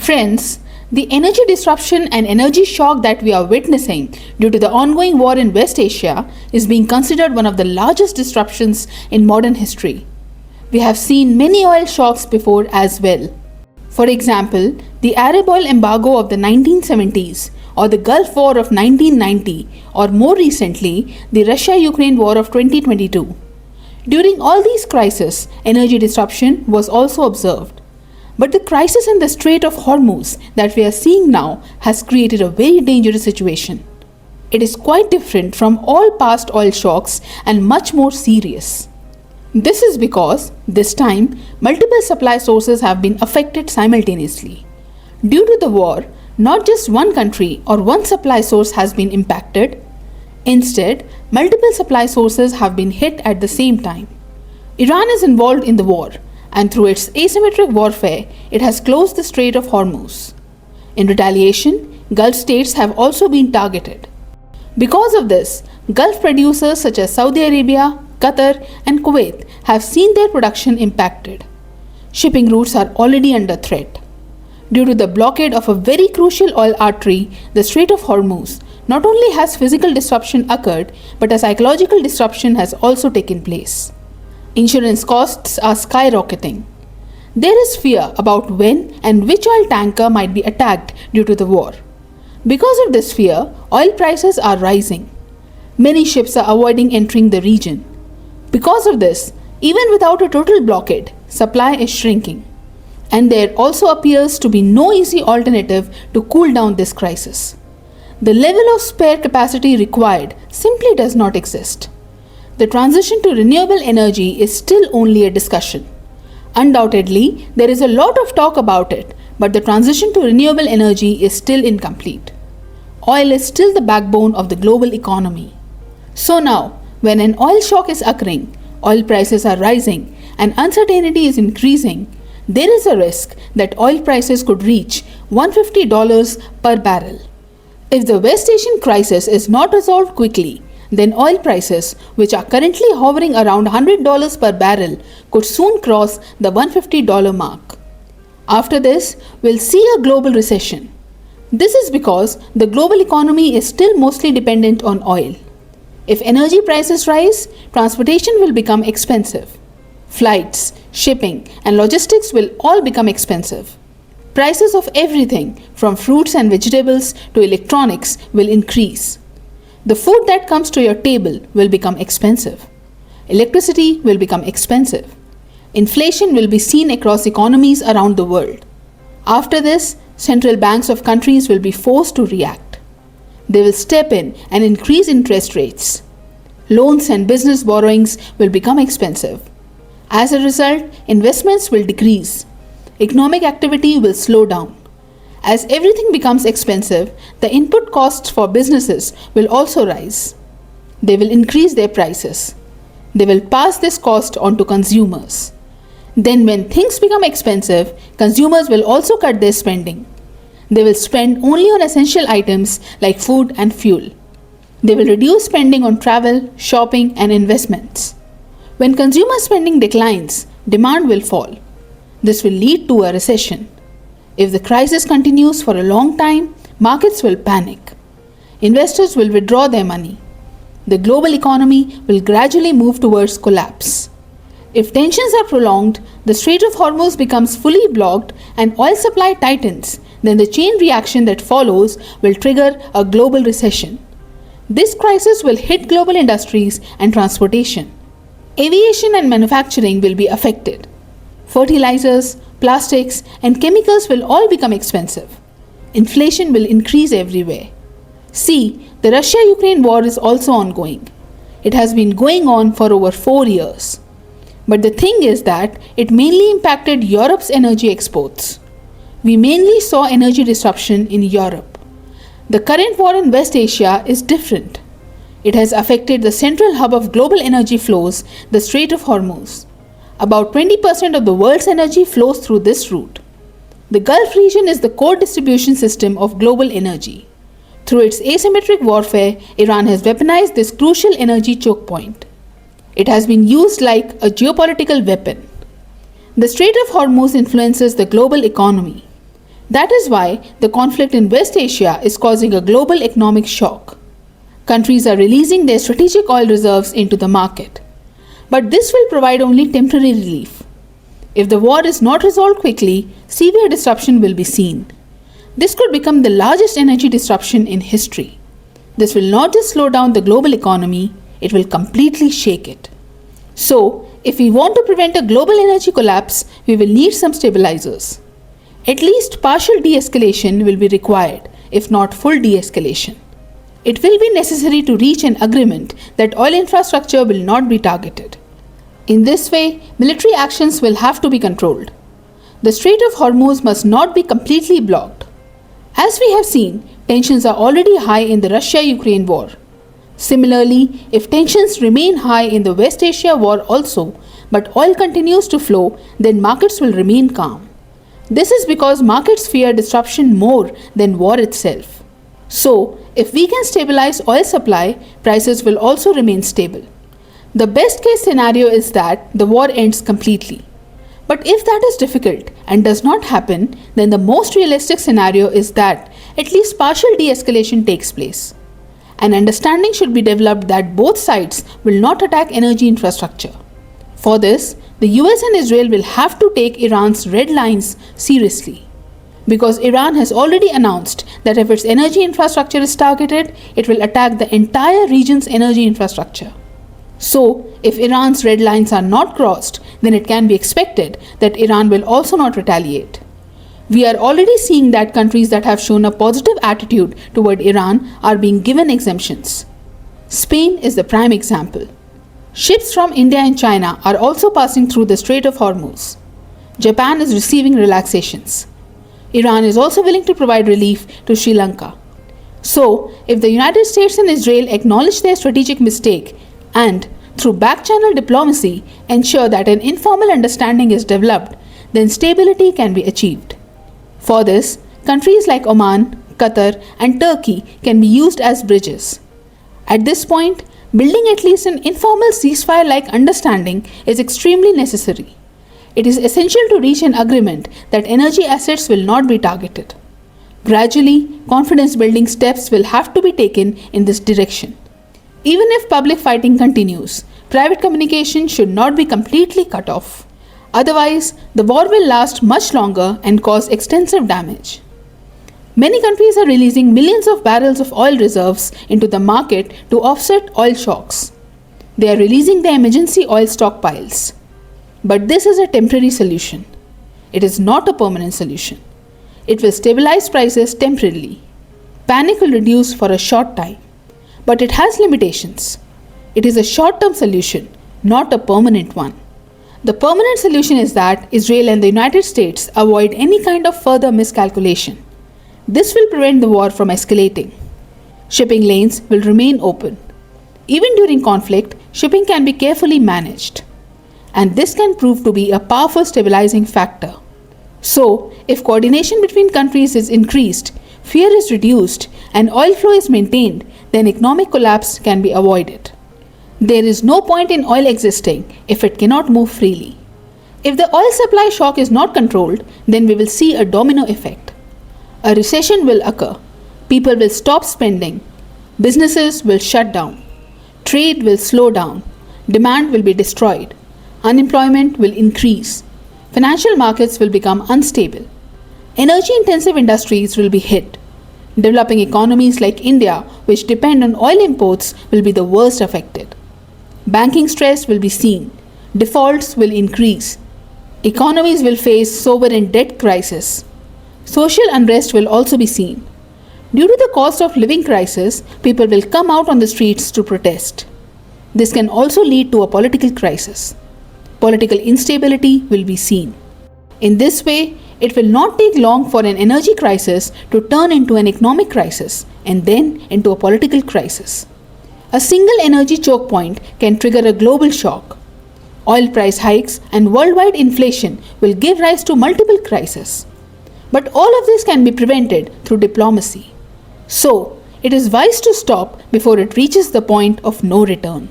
Friends, the energy disruption and energy shock that we are witnessing due to the ongoing war in West Asia is being considered one of the largest disruptions in modern history. We have seen many oil shocks before as well. For example, the Arab oil embargo of the 1970s, or the Gulf War of 1990, or more recently, the Russia-Ukraine war of 2022. During all these crises, energy disruption was also observed. But the crisis in the Strait of Hormuz that we are seeing now has created a very dangerous situation. It is quite different from all past oil shocks and much more serious. This is because, this time, multiple supply sources have been affected simultaneously. Due to the war, not just one country or one supply source has been impacted. Instead, multiple supply sources have been hit at the same time. Iran is involved in the war, and through its asymmetric warfare, it has closed the Strait of Hormuz. In retaliation, Gulf states have also been targeted. Because of this, Gulf producers such as Saudi Arabia, Qatar, and Kuwait have seen their production impacted. Shipping routes are already under threat. Due to the blockade of a very crucial oil artery, the Strait of Hormuz, not only has physical disruption occurred, but a psychological disruption has also taken place. Insurance costs are skyrocketing. There is fear about when and which oil tanker might be attacked due to the war. Because of this fear, oil prices are rising. Many ships are avoiding entering the region. Because of this, even without a total blockade, supply is shrinking. And there also appears to be no easy alternative to cool down this crisis. The level of spare capacity required simply does not exist. The transition to renewable energy is still only a discussion. Undoubtedly, there is a lot of talk about it, but the transition to renewable energy is still incomplete. Oil is still the backbone of the global economy. So now, when an oil shock is occurring, oil prices are rising, and uncertainty is increasing, there is a risk that oil prices could reach $150 per barrel. If the West Asian crisis is not resolved quickly, then oil prices, which are currently hovering around $100 per barrel, could soon cross the $150 mark. After this, we'll see a global recession. This is because the global economy is still mostly dependent on oil. If energy prices rise, transportation will become expensive. Flights, shipping, and logistics will all become expensive. Prices of everything, from fruits and vegetables to electronics, will increase. The food that comes to your table will become expensive. Electricity will become expensive. Inflation will be seen across economies around the world. After this, central banks of countries will be forced to react. They will step in and increase interest rates. Loans and business borrowings will become expensive. As a result, investments will decrease. Economic activity will slow down. As everything becomes expensive, the input costs for businesses will also rise. They will increase their prices. They will pass this cost on to consumers. Then when things become expensive, consumers will also cut their spending. They will spend only on essential items like food and fuel. They will reduce spending on travel, shopping, and investments. When consumer spending declines, demand will fall. This will lead to a recession. If the crisis continues for a long time, markets will panic. Investors will withdraw their money. The global economy will gradually move towards collapse. If tensions are prolonged, the Strait of Hormuz becomes fully blocked and oil supply tightens, then the chain reaction that follows will trigger a global recession. This crisis will hit global industries and transportation. Aviation and manufacturing will be affected. Fertilizers, plastics, and chemicals will all become expensive. Inflation will increase everywhere. See, the Russia-Ukraine war is also ongoing. It has been going on for over 4 years. But the thing is that it mainly impacted Europe's energy exports. We mainly saw energy disruption in Europe. The current war in West Asia is different. It has affected the central hub of global energy flows, the Strait of Hormuz. About 20% of the world's energy flows through this route. The Gulf region is the core distribution system of global energy. Through its asymmetric warfare, Iran has weaponized this crucial energy choke point. It has been used like a geopolitical weapon. The Strait of Hormuz influences the global economy. That is why the conflict in West Asia is causing a global economic shock. Countries are releasing their strategic oil reserves into the market. But this will provide only temporary relief. If the war is not resolved quickly, severe disruption will be seen. This could become the largest energy disruption in history. This will not just slow down the global economy, it will completely shake it. So, if we want to prevent a global energy collapse, we will need some stabilizers. At least partial de-escalation will be required, if not full de-escalation. It will be necessary to reach an agreement that oil infrastructure will not be targeted. In this way, military actions will have to be controlled. The Strait of Hormuz must not be completely blocked. As we have seen, tensions are already high in the Russia-Ukraine war. Similarly, if tensions remain high in the West Asia war also, but oil continues to flow, then markets will remain calm. This is because markets fear disruption more than war itself. So, if we can stabilize oil supply, prices will also remain stable. The best case scenario is that the war ends completely. But if that is difficult and does not happen, then the most realistic scenario is that at least partial de-escalation takes place. An understanding should be developed that both sides will not attack energy infrastructure. For this, the US and Israel will have to take Iran's red lines seriously. Because Iran has already announced that if its energy infrastructure is targeted, it will attack the entire region's energy infrastructure. So, if Iran's red lines are not crossed, then it can be expected that Iran will also not retaliate. We are already seeing that countries that have shown a positive attitude toward Iran are being given exemptions. Spain is the prime example. Ships from India and China are also passing through the Strait of Hormuz. Japan is receiving relaxations. Iran is also willing to provide relief to Sri Lanka. So, if the United States and Israel acknowledge their strategic mistake and, through back-channel diplomacy, ensure that an informal understanding is developed, then stability can be achieved. For this, countries like Oman, Qatar, and Turkey can be used as bridges. At this point, building at least an informal ceasefire-like understanding is extremely necessary. It is essential to reach an agreement that energy assets will not be targeted. Gradually, confidence-building steps will have to be taken in this direction. Even if public fighting continues, private communication should not be completely cut off. Otherwise, the war will last much longer and cause extensive damage. Many countries are releasing millions of barrels of oil reserves into the market to offset oil shocks. They are releasing their emergency oil stockpiles. But this is a temporary solution. It is not a permanent solution. It will stabilize prices temporarily. Panic will reduce for a short time. But it has limitations. It is a short-term solution, not a permanent one. The permanent solution is that Israel and the United States avoid any kind of further miscalculation. This will prevent the war from escalating. Shipping lanes will remain open. Even during conflict, shipping can be carefully managed. And this can prove to be a powerful stabilizing factor. So, if coordination between countries is increased, fear is reduced, and oil flow is maintained, then economic collapse can be avoided. There is no point in oil existing if it cannot move freely. If the oil supply shock is not controlled, then we will see a domino effect. A recession will occur. People will stop spending. Businesses will shut down. Trade will slow down. Demand will be destroyed. Unemployment will increase. Financial markets will become unstable. Energy-intensive industries will be hit. Developing economies like India, which depend on oil imports, will be the worst affected. Banking stress will be seen. Defaults will increase. Economies will face sovereign debt crisis. Social unrest will also be seen. Due to the cost of living crisis, people will come out on the streets to protest. This can also lead to a political crisis. Political instability will be seen. In this way, it will not take long for an energy crisis to turn into an economic crisis and then into a political crisis. A single energy choke point can trigger a global shock. Oil price hikes and worldwide inflation will give rise to multiple crises. But all of this can be prevented through diplomacy. So, it is wise to stop before it reaches the point of no return.